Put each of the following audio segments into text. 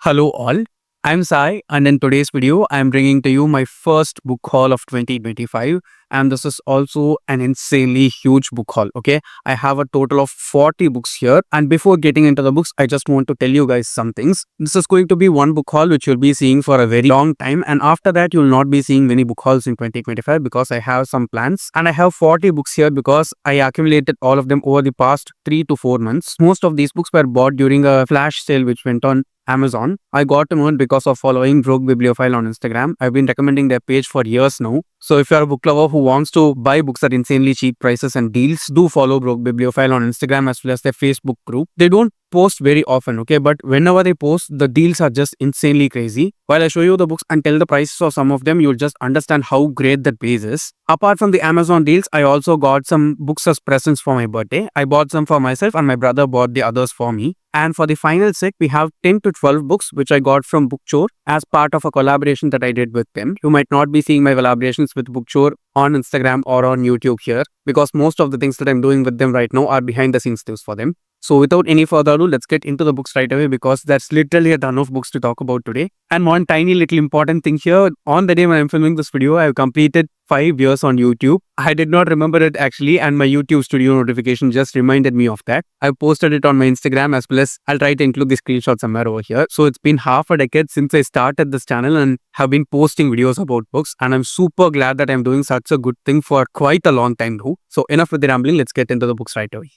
Hello all, I'm Sai and in today's video I'm bringing to you my first book haul of 2025 and this is also an insanely huge book haul, okay? I have a total of 40 books here and before getting into the books I just want to tell you guys some things. This is going to be one book haul which you'll be seeing for a very long time and after that you'll not be seeing many book hauls in 2025 because I have some plans and I have 40 books here because I accumulated all of them over the past 3 to 4 months. Most of these books were bought during a flash sale which went on Amazon. I got to know it because of following Broke Bibliophile on Instagram. I've been recommending their page for years now. So if you're a book lover who wants to buy books at insanely cheap prices and deals, do follow Broke Bibliophile on Instagram as well as their Facebook group. They don't post very often, okay, but whenever they post, the deals are just insanely crazy. While I show you the books and tell the prices of some of them, you'll just understand how great that base is. Apart from the Amazon deals, I also got some books as presents for my birthday. I bought some for myself and my brother bought the others for me. And for the final set, we have 10 to 12 books which I got from Bookchore as part of a collaboration that I did with them. You might not be seeing my collaborations with Bookchore on Instagram or on YouTube here because most of the things that I'm doing with them right now are behind the scenes tips for them. So without any further ado, let's get into the books right away because there's literally a ton of books to talk about today. And one tiny little important thing here, on the day when I'm filming this video, I've completed 5 years on YouTube. I did not remember it actually and my YouTube studio notification just reminded me of that. I posted it on my Instagram as well as I'll try to include the screenshot somewhere over here. So it's been half a decade since I started this channel and have been posting videos about books and I'm super glad that I'm doing such a good thing for quite a long time now. So enough with the rambling, let's get into the books right away.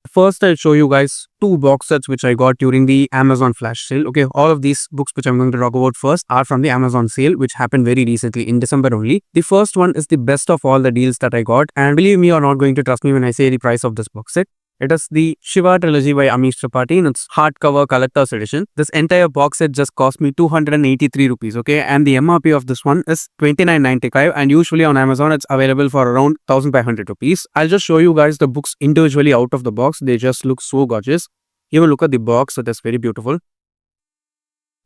First, I'll show you guys 2 box sets which I got during the Amazon flash sale. Okay, all of these books which I'm going to talk about first are from the Amazon sale which happened very recently in December only. The first one is the best of all the deals that I got and believe me, you're not going to trust me when I say the price of this box set. It is the Shiva trilogy by Amish in its hardcover collector's edition. This entire box set just cost me 283 rupees, okay? And the MRP of this one is 29.95 and usually on Amazon it's available for around 1500 rupees. I'll just show you guys the books individually out of the box. They just look so gorgeous. Even look at the box, it is very beautiful.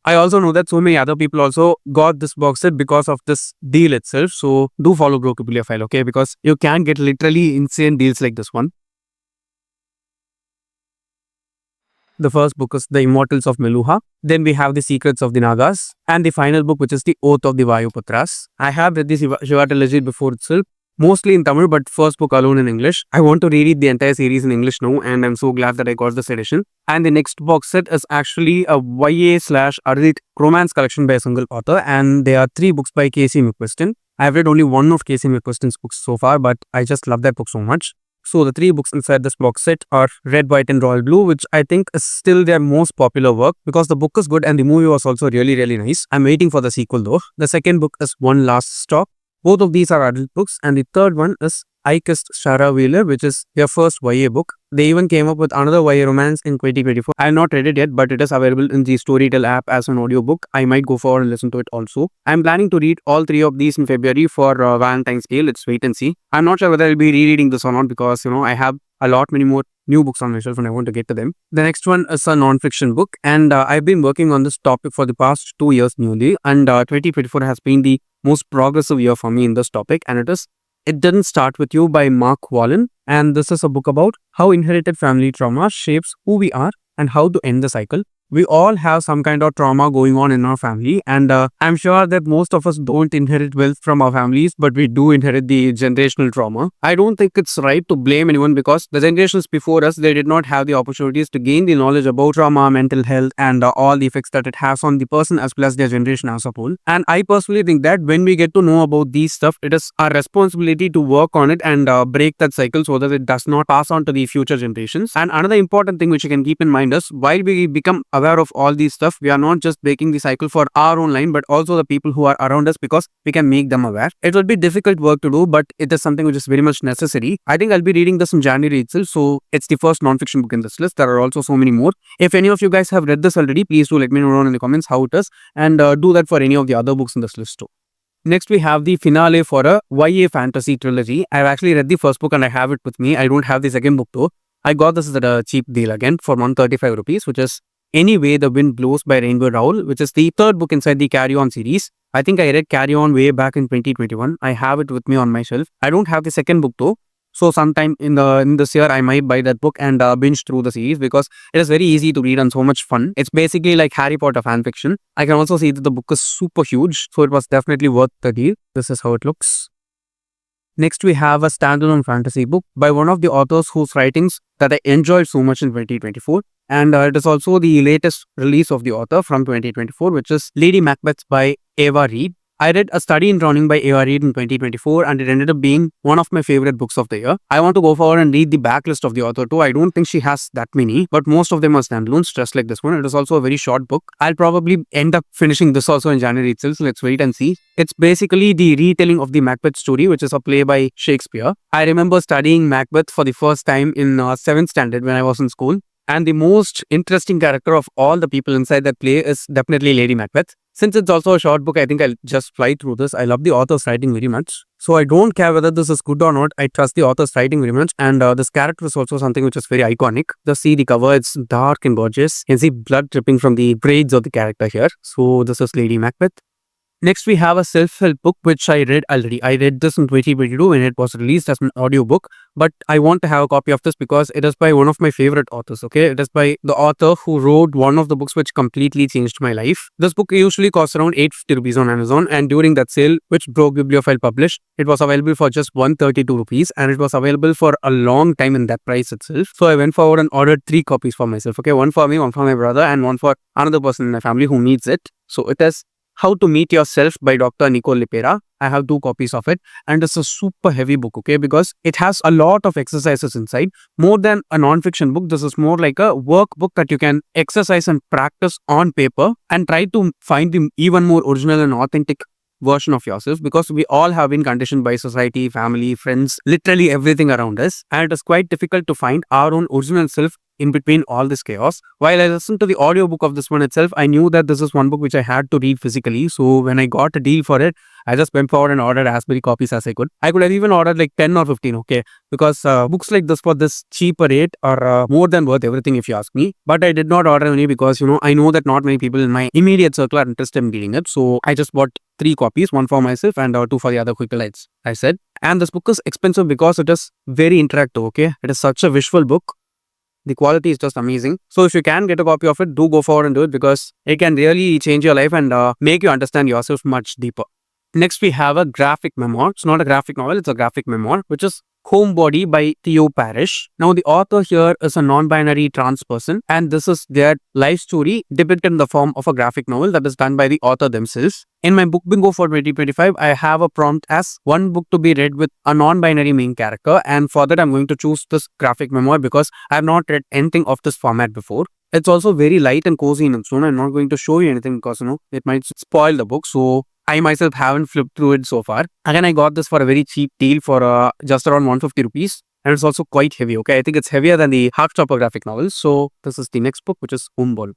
I also know that so many other people also got this box set because of this deal itself. So do follow Broke Bibliophile, okay? Because you can get literally insane deals like this one. The first book is The Immortals of Meluha. Then we have The Secrets of the Nagas. And the final book which is The Oath of the Vayuputras. I have read the Shiva trilogy before itself. Mostly in Tamil but first book alone in English. I want to reread the entire series in English now and I'm so glad that I got this edition. And the next box set is actually a YA/adult romance collection by a single author and there are 3 books by K.C. McQuiston. I have read only one of K.C. McQuiston's books so far but I just love that book so much. So the 3 books inside this box set are Red, White and Royal Blue which I think is still their most popular work because the book is good and the movie was also really nice. I'm waiting for the sequel though. The second book is One Last Stop. Both of these are adult books and the third one is I Kissed Sarah Wheeler which is their first YA book. They even came up with another YA romance in 2024. I have not read it yet but it is available in the Storytel app as an audiobook. I might go forward and listen to it also. I'm planning to read all 3 of these in February for Valentine's Day. Let's wait and see. I'm not sure whether I'll be rereading this or not because I have a lot many more new books on my shelf and I want to get to them. The next one is a non-fiction book and I've been working on this topic for the past 2 years newly and 2024 has been the most progressive year for me in this topic and it is It Didn't Start With You by Wolynn and this is a book about how inherited family trauma shapes who we are and how to end the cycle. We all have some kind of trauma going on in our family and I'm sure that most of us don't inherit wealth from our families but we do inherit the generational trauma. I don't think it's right to blame anyone because the generations before us, they did not have the opportunities to gain the knowledge about trauma, mental health and all the effects that it has on the person as well as their generation as a whole. And I personally think that when we get to know about these stuff, it is our responsibility to work on it and break that cycle so that it does not pass on to the future generations. And another important thing which you can keep in mind is while we become aware of all these stuff, we are not just breaking the cycle for our own line but also the people who are around us because we can make them aware. It will be difficult work to do but it is something which is very much necessary. I think I'll be reading this in January itself, so it's the first non-fiction book in this list. There are also so many more. If any of you guys have read this already, please do let me know down in the comments how it is and do that for any of the other books in this list too. Next we have the finale for a YA fantasy trilogy. I've actually read the first book and I have it with me. I don't have the second book though. I got this at a cheap deal again for 135 rupees which is Anyway the Wind Blows by Rowell, which is the third book inside the Carry On series. I think I read Carry On way back in 2021. I have it with me on my shelf. I don't have the second book though. So sometime in this year, I might buy that book and binge through the series because it is very easy to read and so much fun. It's basically like Harry Potter fan fiction. I can also see that the book is super huge, so it was definitely worth the deal. This is how it looks. Next, we have a standalone fantasy book by one of the authors whose writings that I enjoyed so much in 2024. And it is also the latest release of the author from 2024, which is Lady Macbeth by Ava Reid. I read A Study in Drowning by Ava Reid in 2024 and it ended up being one of my favorite books of the year. I want to go forward and read the backlist of the author too. I don't think she has that many, but most of them are standalones, just like this one. It is also a very short book. I'll probably end up finishing this also in January itself, so let's wait and see. It's basically the retelling of the Macbeth story, which is a play by Shakespeare. I remember studying Macbeth for the first time in 7th standard when I was in school. And the most interesting character of all the people inside that play is definitely Lady Macbeth. Since it's also a short book, I think I'll just fly through this. I love the author's writing very much. So I don't care whether this is good or not. I trust the author's writing very much. And this character is also something which is very iconic. Just see the cover. It's dark and gorgeous. You can see blood dripping from the braids of the character here. So this is Lady Macbeth. Next, we have a self-help book, which I read already. I read this in 2022 when it was released as an audiobook, but I want to have a copy of this because it is by one of my favorite authors, okay? It is by the author who wrote one of the books which completely changed my life. This book usually costs around 850 rupees on Amazon, and during that sale, which Broke Bibliophile published, it was available for just 132 rupees, and it was available for a long time in that price itself. So I went forward and ordered 3 copies for myself, okay? One for me, one for my brother, and one for another person in my family who needs it. So it is How to Meet Yourself by Dr. Nicole LePera. I have 2 copies of it and it's a super heavy book, okay, because it has a lot of exercises inside. More than a non-fiction book, this is more like a workbook that you can exercise and practice on paper and try to find the even more original and authentic version of yourself, because we all have been conditioned by society, family, friends, literally everything around us, and it is quite difficult to find our own original self in between all this chaos. While I listened to the audiobook of this one itself, I knew that this is one book which I had to read physically. So when I got a deal for it, I just went forward and ordered as many copies as I could. I could have even ordered like 10 or 15, okay? Because books like this for this cheaper rate are more than worth everything if you ask me. But I did not order any because, I know that not many people in my immediate circle are interested in reading it. So I just bought 3 copies, one for myself and 2 for the other quick lights, I said. And this book is expensive because it is very interactive, okay? It is such a visual book. The quality is just amazing. So if you can get a copy of it, do go forward and do it because it can really change your life and make you understand yourself much deeper. Next, we have a graphic memoir. It's not a graphic novel, it's a graphic memoir, which is Homebody by Theo Parish. Now, the author here is a non-binary trans person, and this is their life story depicted in the form of a graphic novel that is done by the author themselves. In my book bingo for 2025, I have a prompt as one book to be read with a non-binary main character, and for that, I'm going to choose this graphic memoir because I have not read anything of this format before. It's also very light and cozy in its tone. I'm not going to show you anything because, it might spoil the book. So I myself haven't flipped through it so far. Again, I got this for a very cheap deal for just around 150 rupees. And it's also quite heavy, okay? I think it's heavier than the Heartstopper graphic novels. So this is the next book, which is Homebody.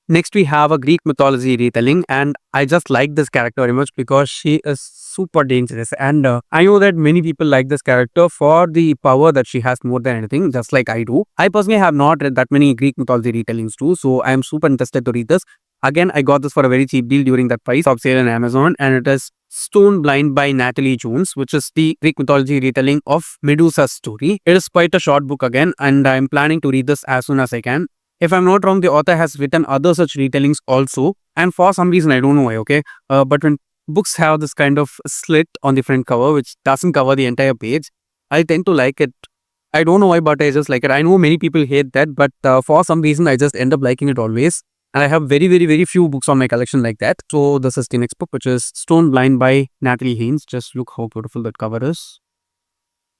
Next, we have a Greek mythology retelling, and I just like this character very much because she is super dangerous. And I know that many people like this character for the power that she has more than anything, just like I do. I personally have not read that many Greek mythology retellings too, so I am super interested to read this. Again, I got this for a very cheap deal during that price of sale on Amazon, and it is Stone Blind by Natalie Haynes, which is the Greek mythology retelling of Medusa's story. It is quite a short book again, and I'm planning to read this as soon as I can. If I'm not wrong, the author has written other such retellings also, and for some reason, I don't know why, okay? But when books have this kind of slit on the front cover, which doesn't cover the entire page, I tend to like it. I don't know why, but I just like it. I know many people hate that, but for some reason, I just end up liking it always. And I have very, very, very few books on my collection like that. So this is the next book, which is Stone Blind by Natalie Haynes. Just look how beautiful that cover is.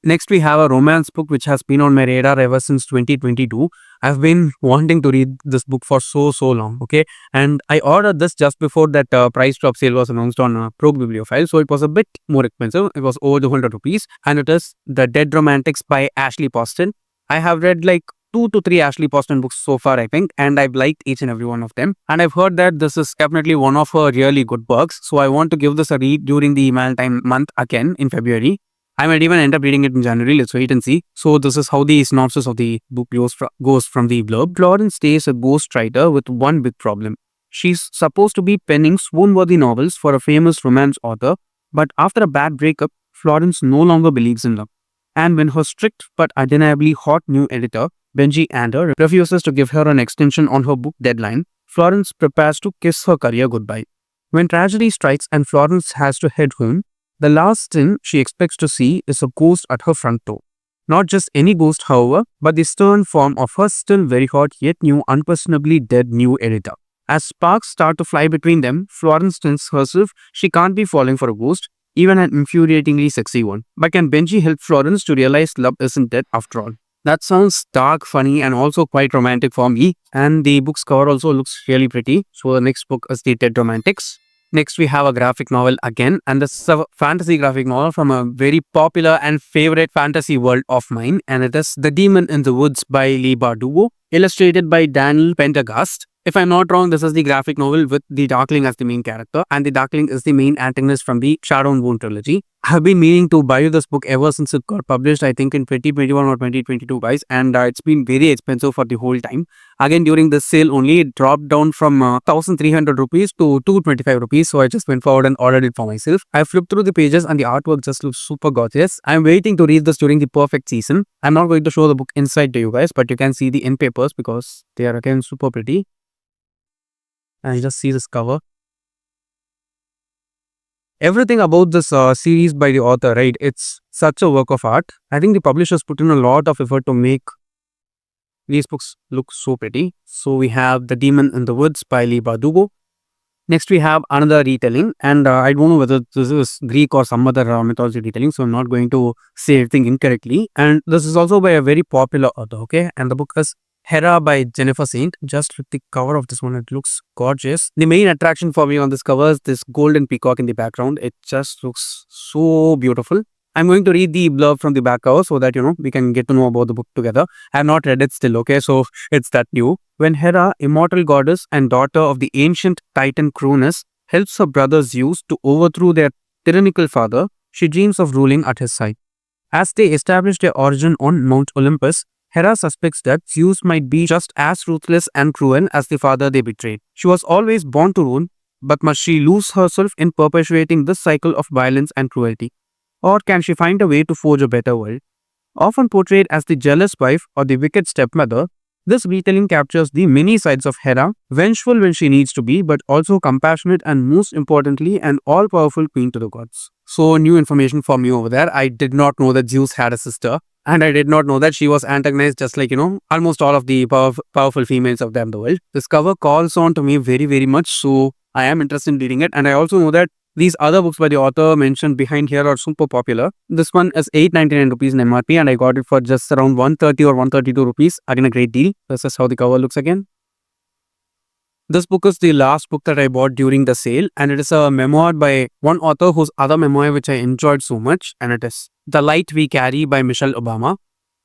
Next, we have a romance book which has been on my radar ever since 2022. I've been wanting to read this book for so long, okay? And I ordered this just before that price drop sale was announced on Broke Bibliophile. So it was a bit more expensive. It was over 200 rupees. And it is The Dead Romantics by Ashley Poston. I have read like 2 to 3 Ashley Poston books so far, I think, and I've liked each and every one of them. And I've heard that this is definitely one of her really good works. So I want to give this a read during the Valentine month again in February. I might even end up reading it in January. Let's wait and see. So this is how the synopsis of the book goes from the blurb. Florence stays a ghostwriter with one big problem. She's supposed to be penning swoon-worthy novels for a famous romance author, but after a bad breakup, Florence no longer believes in love. And when her strict but undeniably hot new editor, Benji Ander, refuses to give her an extension on her book deadline, Florence prepares to kiss her career goodbye. When tragedy strikes and Florence has to head home, the last thing she expects to see is a ghost at her front door. Not just any ghost, however, but the stern form of her still very hot yet new, unquestionably dead new editor. As sparks start to fly between them, Florence tells herself she can't be falling for a ghost, even an infuriatingly sexy one. But can Benji help Florence to realize love isn't dead after all? That sounds dark, funny, and also quite romantic for me. And the book's cover also looks really pretty. So the next book is the Dead Romantics. Next, we have a graphic novel again, and this is a fantasy graphic novel from a very popular and favorite fantasy world of mine, and it is The Demon in the Woods by Leigh Bardugo, illustrated by Daniel Pendergast. If I'm not wrong, this is the graphic novel with the Darkling as the main character, and the Darkling is the main antagonist from the Shadow and Bone trilogy. I've been meaning to buy this book ever since it got published, I think in 2021 or 2022, guys, and it's been very expensive for the whole time. Again, during this sale only, it dropped down from 1300 rupees to 225 rupees, so I just went forward and ordered it for myself. I flipped through the pages and the artwork just looks super gorgeous. I'm waiting to read this during the perfect season. I'm not going to show the book inside to you guys, but you can see the end papers because they are again super pretty. And just see this cover. Everything about this series by the author, right? It's such a work of art. I think the publishers put in a lot of effort to make these books look so pretty. So we have The Demon in the Woods by Leigh Bardugo. Next we have another retelling, and I don't know whether this is Greek or some other mythology retelling, so I'm not going to say everything incorrectly. And this is also by a very popular author, okay? And the book is Hera by Jennifer Saint. Just with the cover of this one, it looks gorgeous. The main attraction for me on this cover is this golden peacock in the background. It just looks so beautiful. I'm going to read the blurb from the back cover so that, we can get to know about the book together. I have not read it still, okay? So it's that new. When Hera, immortal goddess and daughter of the ancient titan Cronus, helps her brother Zeus to overthrow their tyrannical father, she dreams of ruling at his side. As they establish their origin on Mount Olympus, Hera suspects that Zeus might be just as ruthless and cruel as the father they betrayed. She was always born to rule, but must she lose herself in perpetuating this cycle of violence and cruelty? Or can she find a way to forge a better world? Often portrayed as the jealous wife or the wicked stepmother, this retelling captures the many sides of Hera, vengeful when she needs to be, but also compassionate and most importantly, an all-powerful queen to the gods. So new information for me over there. I did not know that Zeus had a sister. And I did not know that she was antagonized just like, almost all of the powerful females of the world. This cover calls on to me very, very much. So I am interested in reading it. And I also know that these other books by the author mentioned behind here are super popular. This one is 899 rupees in MRP and I got it for just around 130 or 132 rupees. Again, a great deal. This is how the cover looks again. This book is the last book that I bought during the sale, and it is a memoir by one author whose other memoir which I enjoyed so much, and it is The Light We Carry by Michelle Obama.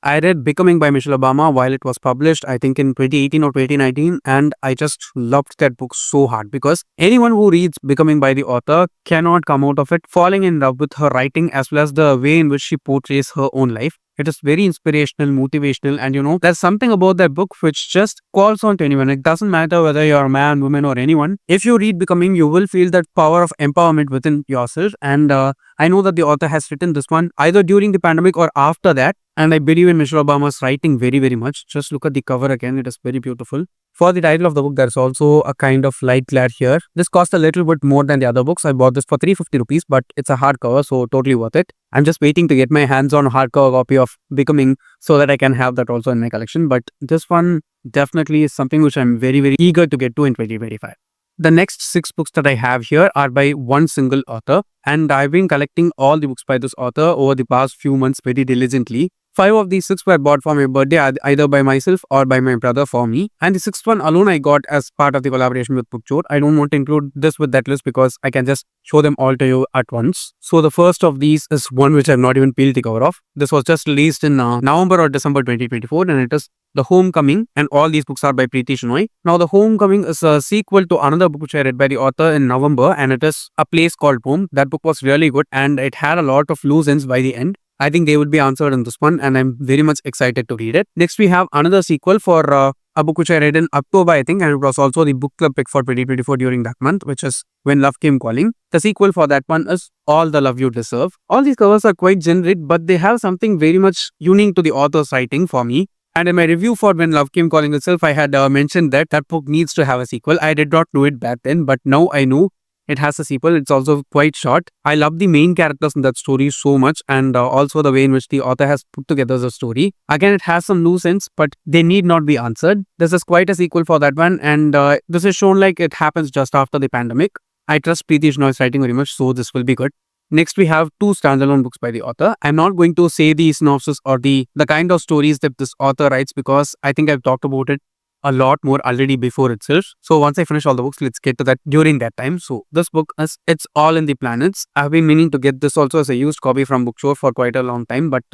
I read Becoming by Michelle Obama while it was published, I think in 2018 or 2019, and I just loved that book so hard because anyone who reads Becoming by the author cannot come out of it falling in love with her writing as well as the way in which she portrays her own life. It is very inspirational, motivational, and there's something about that book which just calls on to anyone. It doesn't matter whether you're a man, woman, or anyone. If you read Becoming, you will feel that power of empowerment within yourself. And I know that the author has written this one either during the pandemic or after that. And I believe in Michelle Obama's writing very, very much. Just look at the cover again. It is very beautiful. For the title of the book, there's also a kind of light glare here. This cost a little bit more than the other books. I bought this for 350 rupees, but it's a hardcover, so totally worth it. I'm just waiting to get my hands on a hardcover copy of Becoming so that I can have that also in my collection. But this one definitely is something which I'm very, very eager to get to in 2025. The next 6 books that I have here are by one single author, and I've been collecting all the books by this author over the past few months very diligently. 5 of these 6 were bought for my birthday either by myself or by my brother for me. And the 6th one alone I got as part of the collaboration with Bookshop. I don't want to include this with that list because I can just show them all to you at once. So the first of these is one which I've not even peeled the cover off. This was just released in November or December 2024 and it is The Homecoming, and all these books are by Preeti Shenoy. Now The Homecoming is a sequel to another book which I read by the author in November, and it is A Place Called Home. That book was really good and it had a lot of loose ends by the end. I think they will be answered in this one and I'm very much excited to read it. Next we have another sequel for a book which I read in October, I think, and it was also the book club pick for 2024 during that month, which is When Love Came Calling. The sequel for that one is All the Love You Deserve. All these covers are quite generic, but they have something very much unique to the author's writing for me. And in my review for When Love Came Calling itself, I had mentioned that that book needs to have a sequel. I did not know it back then, but now I know it has a sequel. It's also quite short. I love the main characters in that story so much, and also the way in which the author has put together the story. Again, it has some loose ends, but they need not be answered. This is quite a sequel for that one, and this is shown like it happens just after the pandemic. I trust Preeti Shenoy's writing very much, so this will be good. Next, we have 2 standalone books by the author. I'm not going to say the synopsis or the kind of stories that this author writes, because I think I've talked about it a lot more already before itself. So once I finish all the books, let's get to that during that time. So this book is It's All in the Planets. I've been meaning to get this also as a used copy from Bookshop for quite a long time, but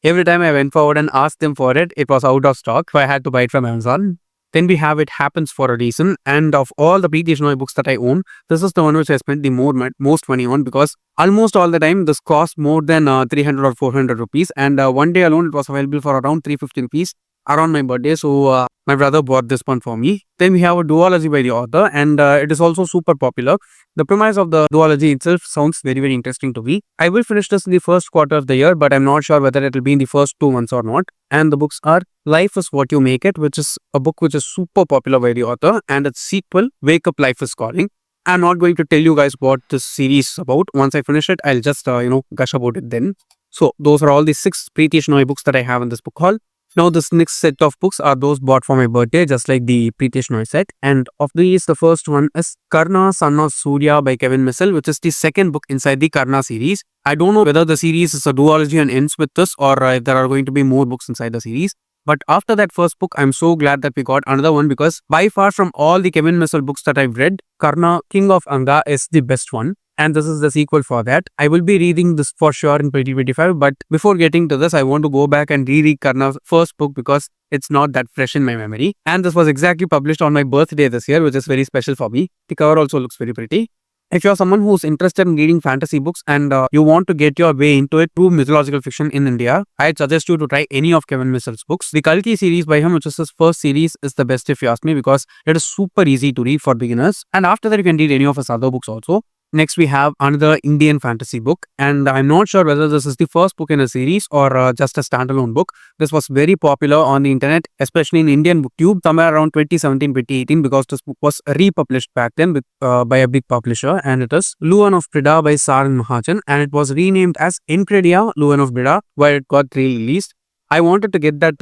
every time I went forward and asked them for it, it was out of stock, so I had to buy it from Amazon. Then we have It Happens for a Reason, and of all the Preeti Shenoy books that I own, this is the one which I spent the most money on, because almost all the time this cost more than 300 or 400 rupees, and one day alone it was available for around 350 rupees around my birthday. So my brother bought this one for me. Then we have a duology by the author, and it is also super popular. The premise of the duology itself sounds very, very interesting to me. I will finish this in the first quarter of the year, but I'm not sure whether it will be in the first 2 months or not. And the books are Life is What You Make It, which is a book which is super popular by the author, and its sequel, Wake Up Life is Calling. I'm not going to tell you guys what this series is about. Once I finish it, I'll just gush about it then. So those are all the 6 Preeti Shenoy books that I have in this book haul. Now this next set of books are those bought for my birthday, just like the Preeti Shenoy set. And of these, the first one is Karna, Son of Surya by Kevin Missal, which is the second book inside the Karna series. I don't know whether the series is a duology and ends with this, or if there are going to be more books inside the series. But after that first book, I'm so glad that we got another one, because by far from all the Kevin Missal books that I've read, Karna, King of Anga is the best one. And this is the sequel for that. I will be reading this for sure in 2025. But before getting to this, I want to go back and reread Karna's first book, because it's not that fresh in my memory. And this was exactly published on my birthday this year, which is very special for me. The cover also looks very pretty. If you're someone who's interested in reading fantasy books and you want to get your way into it through mythological fiction in India, I'd suggest you to try any of Kevin Missal's books. The Kalki series by him, which is his first series, is the best if you ask me, because it is super easy to read for beginners. And after that, you can read any of his other books also. Next, we have another Indian fantasy book, and I'm not sure whether this is the first book in a series or just a standalone book. This was very popular on the internet, especially in Indian booktube, somewhere around 2017-2018, because this book was republished back then by a big publisher, and it is Luwan of Brida by Sarang Mahajan, and it was renamed as Incredia Luwan of Brida, where it got re-released. I wanted to get that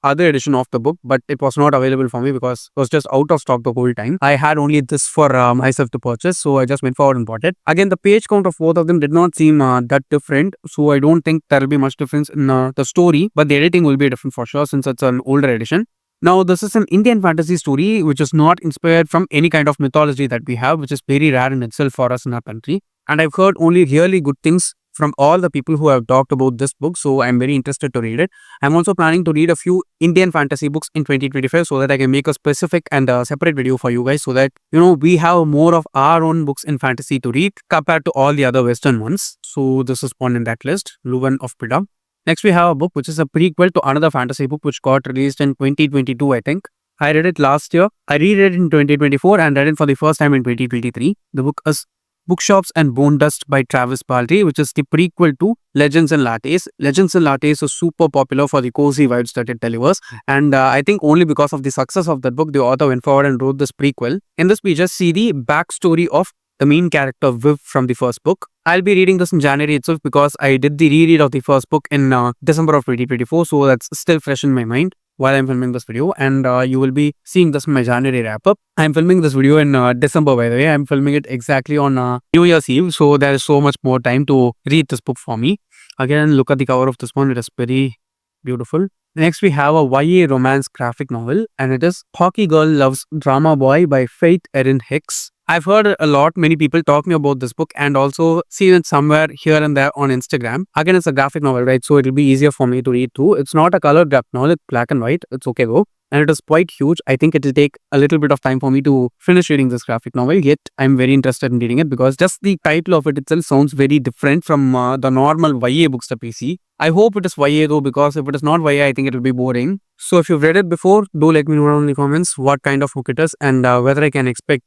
other edition of the book, but it was not available for me because it was just out of stock the whole time. I had only this for myself to purchase, so I just went forward and bought it. Again, the page count of both of them did not seem that different, so I don't think there will be much difference in the story, but the editing will be different for sure, since it's an older edition. Now, this is an Indian fantasy story which is not inspired from any kind of mythology that we have, which is very rare in itself for us in our country. And I've heard only really good things from all the people who have talked about this book, so I'm very interested to read it. I'm also planning to read a few Indian fantasy books in 2025, so that I can make a specific and separate video for you guys, so that we have more of our own books in fantasy to read compared to all the other Western ones. So this is one in that list, Luwan of Brida. Next, we have a book which is a prequel to another fantasy book which got released in 2022, I think. I read it last year. I reread it in 2024 and read it for the first time in 2023. The book is Bookshops and Bonedust by Travis Baldree, which is the prequel to Legends and Lattes. Legends and Lattes is super popular for the cozy vibes that it delivers, and I think only because of the success of that book, the author went forward and wrote this prequel. In this, we just see the backstory of the main character Viv from the first book. I'll be reading this in January itself, because I did the reread of the first book in December of 2024, so that's still fresh in my mind while I'm filming this video, and you will be seeing this in my January wrap-up. I'm filming this video in December, by the way. I'm filming it exactly on New Year's Eve, so there is so much more time to read this book for me. Again, look at the cover of this one. It is very beautiful. Next, we have a YA romance graphic novel, and it is Hockey Girl Loves Drama Boy by Erin Hicks. I've heard a lot, many people talking about this book, and also seen it somewhere here and there on Instagram. Again, it's a graphic novel, right? So it'll be easier for me to read too. It's not a colored graphic novel, it's black and white. It's okay though. and it is quite huge. I think it will take a little bit of time for me to finish reading this graphic novel, yet I'm very interested in reading it because just the title of it itself sounds very different from the normal YA books that we see. I hope it is YA though, because if it is not YA, I think it will be boring. So if you've read it before, do let me know down in the comments what kind of book it is and whether I can expect,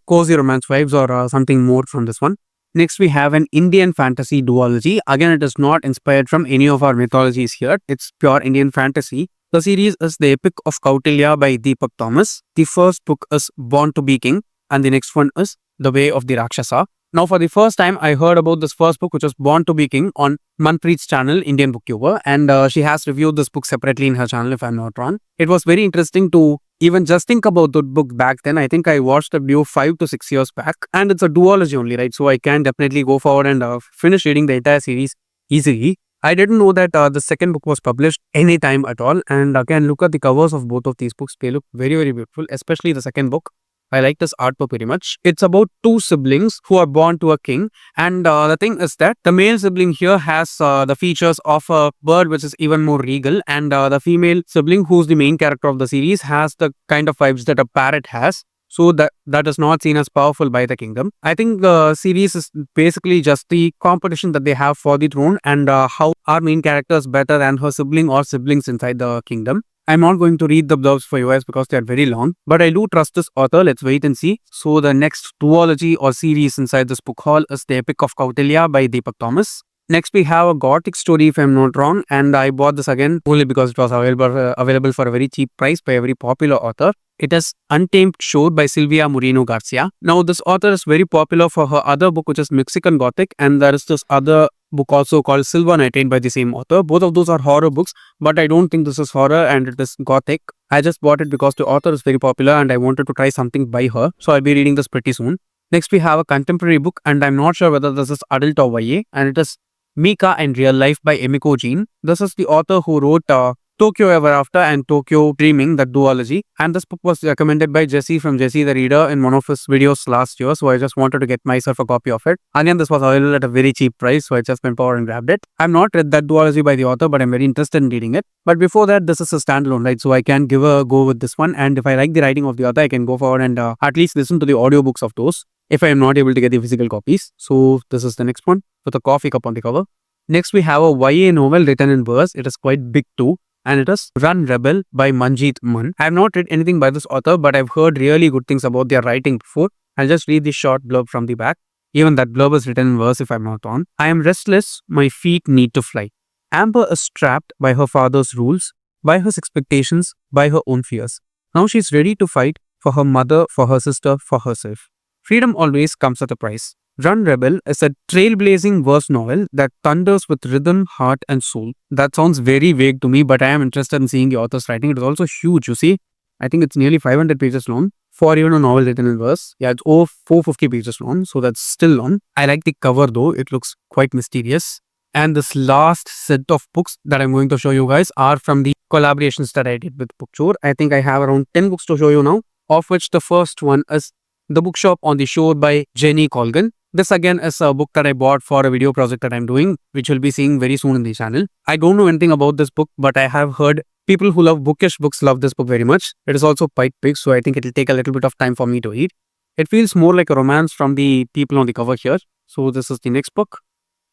cozy romance vibes or something more from this one. Next, we have an Indian fantasy duology. Again, it is not inspired from any of our mythologies here. It's pure Indian fantasy. The series is The Epic of Kautilya by Deepak Thomas. The first book is Born to be King, and the next one is The Way of the Rakshasa. Now, for the first time, I heard about this first book, which was Born to be King, on Manpreet's channel, Indian Booktuber, and she has reviewed this book separately in her channel, if I'm not wrong. It was very interesting to even just think about the book back then. I think I watched the video 5 to 6 years back, and it's a duology only, right? So I can definitely go forward and finish reading the entire series easily. I didn't know that the second book was published anytime at all, and again, look at the covers of both of these books. They look very, very beautiful, especially the second book. I like this artwork very much. It's about two siblings who are born to a king, and the thing is that the male sibling here has the features of a bird, which is even more regal, and the female sibling, who's the main character of the series, has the kind of vibes that a parrot has. So that is not seen as powerful by the kingdom. I think the series is basically just the competition that they have for the throne, and how our main character is better than her sibling or siblings inside the kingdom. I'm not going to read the blurbs for you guys because they are very long, but I do trust this author. Let's wait and see. So the next duology or series inside this book haul is The Epic of Kautilya by Deepak Thomas. Next, we have a gothic story, if I'm not wrong, and I bought this again only because it was available for a very cheap price by a very popular author. It is Untamed Shore by Silvia Moreno Garcia. Now, this author is very popular for her other book, which is Mexican Gothic, and there is this other book also called Silver Nightingale by the same author. Both of those are horror books, but I don't think this is horror and it is gothic. I just bought it because the author is very popular and I wanted to try something by her, so I'll be reading this pretty soon. Next, we have a contemporary book, and I'm not sure whether this is adult or YA, and it is Mika and Real Life by Emiko Jean. This is the author who wrote Tokyo Ever After and Tokyo Dreaming, the duology. And this book was recommended by Jesse from Jesse the Reader in one of his videos last year. So I just wanted to get myself a copy of it. Again, this was available at a very cheap price, so I just went forward and grabbed it. I've not read that duology by the author, but I'm very interested in reading it. But before that, this is a standalone, right? So I can give a go with this one. And if I like the writing of the author, I can go forward and at least listen to the audiobooks of those if I am not able to get the physical copies. So this is the next one with a coffee cup on the cover. Next, we have a YA novel written in verse. It is quite big too, and it is Run Rebel by Manjeet Mun. I have not read anything by this author, but I've heard really good things about their writing before. I'll just read the short blurb from the back. Even that blurb is written in verse, if I'm not wrong. I am restless, my feet need to fly. Amber is trapped by her father's rules, by his expectations, by her own fears. Now she's ready to fight for her mother, for her sister, for herself. Freedom always comes at a price. Run Rebel is a trailblazing verse novel that thunders with rhythm, heart, and soul. That sounds very vague to me, but I am interested in seeing the author's writing. It is also huge, you see. I think it's nearly 500 pages long for even a novel written in verse. Yeah, it's over 450 pages long, so that's still long. I like the cover though, it looks quite mysterious. And this last set of books that I'm going to show you guys are from the collaborations that I did with Bookshop. I think I have around 10 books to show you now, of which the first one is The Bookshop on the Shore by Jenny Colgan. This again is a book that I bought for a video project that I'm doing, which you'll be seeing very soon in the channel. I don't know anything about this book, but I have heard people who love bookish books love this book very much. It is also quite big, so I think it'll take a little bit of time for me to read. It feels more like a romance from the people on the cover here. So this is the next book.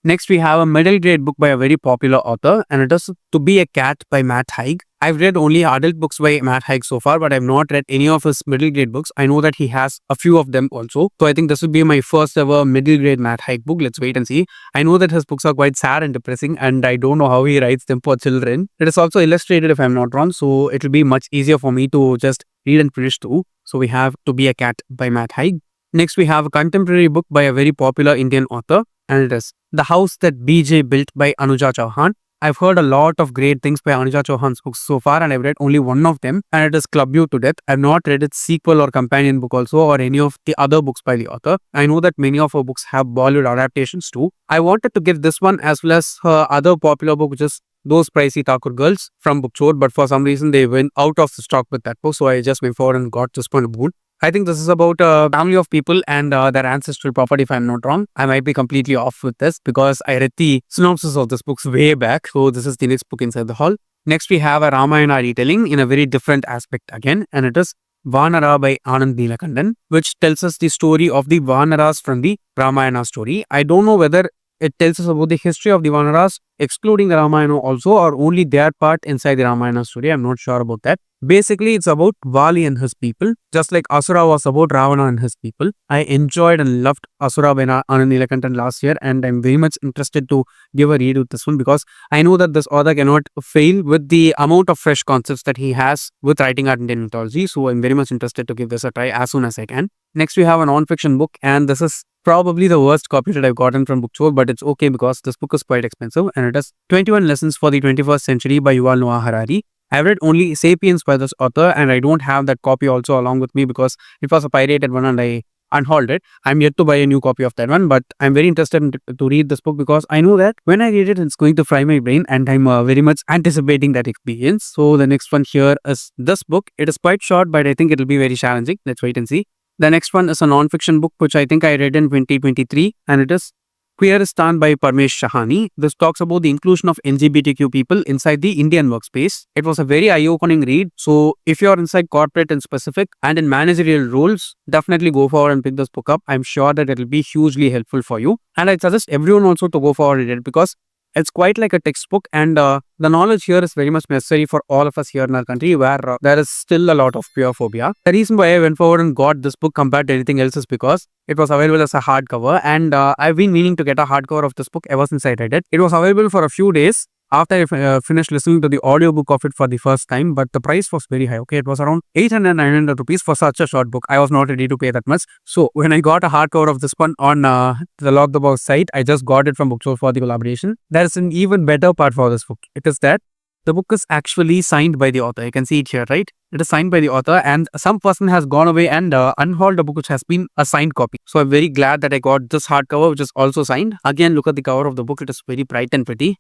Next, we have a middle grade book by a very popular author, and it is To Be a Cat by Matt Haig. I've read only adult books by Matt Haig so far, but I've not read any of his middle grade books. I know that he has a few of them also. So I think this will be my first ever middle grade Matt Haig book. Let's wait and see. I know that his books are quite sad and depressing, and I don't know how he writes them for children. It is also illustrated, if I'm not wrong, so it will be much easier for me to just read and finish too. So we have To Be a Cat by Matt Haig. Next, we have a contemporary book by a very popular Indian author, and it is The House That BJ Built by Anuja Chauhan. I've heard a lot of great things by Anuja Chauhan's books so far, and I've read only one of them, and it is Club You to Death. I've not read its sequel or companion book also, or any of the other books by the author. I know that many of her books have Bollywood adaptations too. I wanted to give this one as well as her other popular book, which is Those Pricey Thakur Girls from Bookshop, but for some reason they went out of the stock with that book, so I just went forward and got this one a boon. I think this is about a family of people and their ancestral property, if I'm not wrong. I might be completely off with this because I read the synopsis of this book way back. So this is the next book inside the hall. Next, we have a Ramayana retelling in a very different aspect again, and it is Vanara by Anand Neelakandan, which tells us the story of the Vanaras from the Ramayana story. I don't know whether it tells us about the history of the Vanaras, excluding the Ramayana also, or only their part inside the Ramayana story. I'm not sure about that. Basically, it's about Vali and his people, just like Asura was about Ravana and his people. I enjoyed and loved Asura by Anand Neelakandan last year, and I'm very much interested to give a read with this one because I know that this author cannot fail with the amount of fresh concepts that he has with writing art Indian mythology. So I'm very much interested to give this a try as soon as I can. Next, we have a non-fiction book, and this is probably the worst copy that I've gotten from Bookshops, but it's okay because this book is quite expensive, and it is 21 Lessons for the 21st Century by Yuval Noah Harari. I've read only Sapiens by this author, and I don't have that copy also along with me because it was a pirated one and I unhauled it. I'm yet to buy a new copy of that one, but I'm very interested to read this book because I know that when I read it, it's going to fry my brain, and I'm very much anticipating that experience. So the next one here is this book. It is quite short, but I think it'll be very challenging. Let's wait and see. The next one is a non-fiction book, which I think I read in 2023, and it is Queeristan by Parmesh Shahani. This talks about the inclusion of LGBTQ people inside the Indian workspace. It was a very eye-opening read. So if you're inside corporate and specific and in managerial roles, definitely go forward and pick this book up. I'm sure that it will be hugely helpful for you. And I'd suggest everyone also to go forward and read it because it's quite like a textbook, and the knowledge here is very much necessary for all of us here in our country where there is still a lot of queer phobia. The reason why I went forward and got this book compared to anything else is because it was available as a hardcover, and I've been meaning to get a hardcover of this book ever since I read it. It was available for a few days after I finished listening to the audiobook of it for the first time, but the price was very high. Okay, it was around 800-900 rupees for such a short book. I was not ready to pay that much. So when I got a hardcover of this one on the Log the Box site, I just got it from Bookshops for the collaboration. There is an even better part for this book. It is that the book is actually signed by the author. You can see it here, right? It is signed by the author, and some person has gone away and unhauled a book which has been a signed copy. So I'm very glad that I got this hardcover, which is also signed. Again, look at the cover of the book. It is very bright and pretty.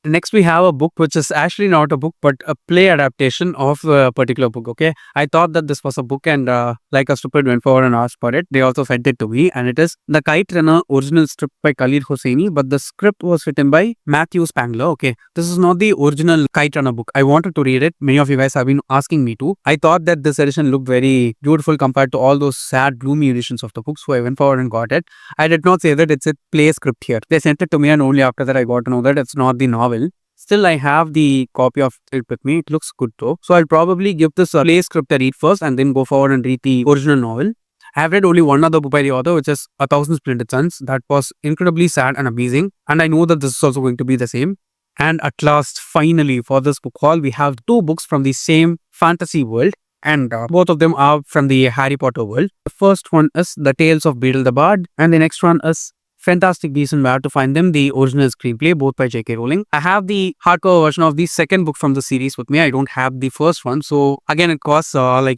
Next, we have a book which is actually not a book but a play adaptation of a particular book. Okay, I thought that this was a book, and like a stupid went forward and asked for it. They also sent it to me, and it is The Kite Runner original script by Khalid Hosseini, but the script was written by Matthew Spangler. Okay, this is not the original Kite Runner book. I wanted to read it. Many of you guys have been asking me to. I thought that this edition looked very beautiful compared to all those sad, gloomy editions of the book, so I went forward and got it. I did not say that it's a play script here. They sent it to me, and only after that I got to know that it's not the novel. Still, I have the copy of it with me. It looks good though. So I'll probably give this play script a read first and then go forward and read the original novel. I have read only one other book by the author, which is A Thousand Splendid Suns. That was incredibly sad and amazing. And I know that this is also going to be the same. And at last, finally, for this book haul, we have two books from the same fantasy world. And both of them are from the Harry Potter world. The first one is The Tales of Beedle the Bard. And the next one is Fantastic Beasts and Where to Find Them, the original screenplay, both by J.K. Rowling. I have the hardcover version of the second book from the series with me. I don't have the first one. So again, it costs around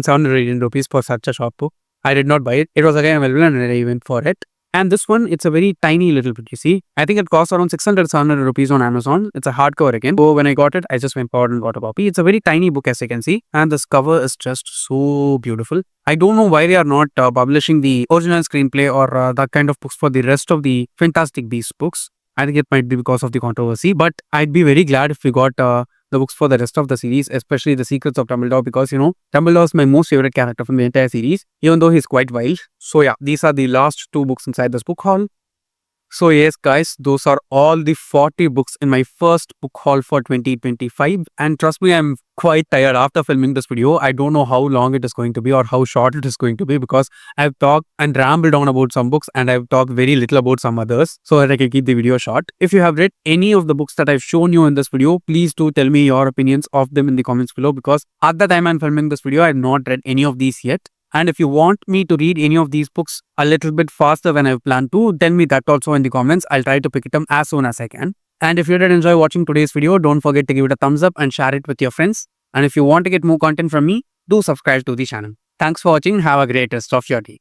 700 Indian rupees for such a short book. I did not buy it. It was again available and I went for it. And this one, it's a very tiny little book, you see. I think it costs around 600-700 rupees on Amazon. It's a hardcover again. So when I got it, I just went forward and got a copy. It's a very tiny book, as you can see. And this cover is just so beautiful. I don't know why they are not publishing the original screenplay or that kind of books for the rest of the Fantastic Beasts books. I think it might be because of the controversy. But I'd be very glad if we got the books for the rest of the series, especially The Secrets of Dumbledore, because Dumbledore is my most favorite character from the entire series, even though he's quite wild. So yeah, these are the last two books inside this book haul. So yes guys, those are all the 40 books in my first book haul for 2025, and trust me, I'm quite tired after filming this video. I don't know how long it is going to be or how short it is going to be because I've talked and rambled on about some books and I've talked very little about some others so that I can keep the video short. If you have read any of the books that I've shown you in this video, please do tell me your opinions of them in the comments below, because at the time I'm filming this video, I've not read any of these yet. And if you want me to read any of these books a little bit faster than I've planned to, tell me that also in the comments. I'll try to pick it up as soon as I can. And if you did enjoy watching today's video, don't forget to give it a thumbs up and share it with your friends. And if you want to get more content from me, do subscribe to the channel. Thanks for watching. Have a great rest of your day.